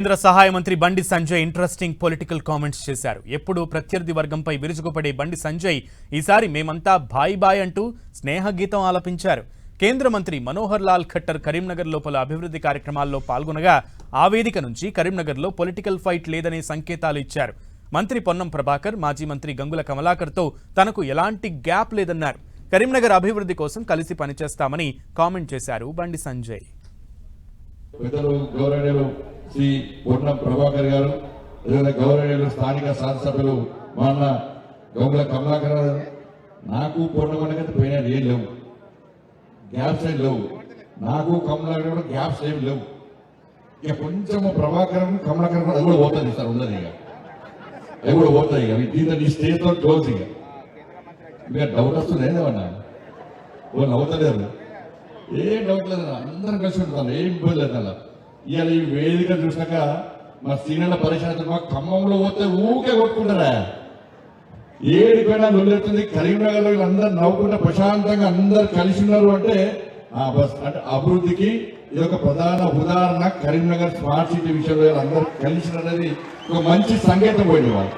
కేంద్ర సహాయ మంత్రి Bandi Sanjay interesting political comments చేశారు. ఎప్పుడు ప్రత్యర్థి వర్గంపై విరుచుకుపడే బండి సంజయ్ ఈసారి మేమంతా బాయ్ బాయ్ అంటూ స్నేహ గీతం ఆలపించారు. కేంద్ర మంత్రి మనోహర్ లాల్ ఖట్టర్ కరీంనగర్ లోపల అభివృద్ధి కార్యక్రమాల్లో పాల్గొనగా ఆ వేదిక నుంచి కరీంనగర్లో పొలిటికల్ ఫైట్ లేదనే సంకేతాలు ఇచ్చారు. మంత్రి పొన్నం ప్రభాకర్, మాజీ మంత్రి గంగుల కమలాకర్తో తనకు ఎలాంటి గ్యాప్ లేదన్నారు. కరీంనగర్ అభివృద్ధి కోసం కలిసి పనిచేస్తామని కామెంట్ చేశారు బండి సంజయ్. శ్రీ పొన్నం ప్రభాకర్ గారు, గౌరవనీయులు స్థానిక శాసనసభ్యులు మా అన్న గంగుల కమలాకర్ గారు, నాకు పొన్నం అనేది పోయినా ఏం లేవు, గ్యాప్స్ ఏం లేవు. నాకు కమలాకర్ కూడా గ్యాప్స్ ఏమి లేవు. ఇక కొంచెం ప్రభాకరం కమలాకర్ కూడా అది కూడా పోతుంది సార్, ఉండదు ఇక అవి కూడా పోతాయి. ఇక దీంతో ఈ స్టేజ్తో క్లోజ్. ఇక డౌట్ వస్తుంది ఏదేమన్నా వాళ్ళు అవుతలేరు, ఏం డౌట్ లేదు, అందరం కలిసి ఉంటాను, ఏం ఇబ్బంది లేదు. అలా ఇవాళ ఈ వేదిక చూసాక మా సీనియర్ల పరిశ్రమ మా ఖమ్మంలో పోతే ఊకే కొట్టుకుంటారా, ఏడిపోయినా లొల్లెత్తుంది. కరీంనగర్లో వీళ్ళందరూ నవ్వుకుంటే ప్రశాంతంగా అందరు కలిసి ఉన్నారు అంటే అంటే అభివృద్ధికి ఇది ఒక ప్రధాన ఉదాహరణ. కరీంనగర్ స్మార్ట్ సిటీ విషయంలో అందరూ కలిసి ఉన్నది ఒక మంచి సంకేతం పోయింది వాళ్ళు.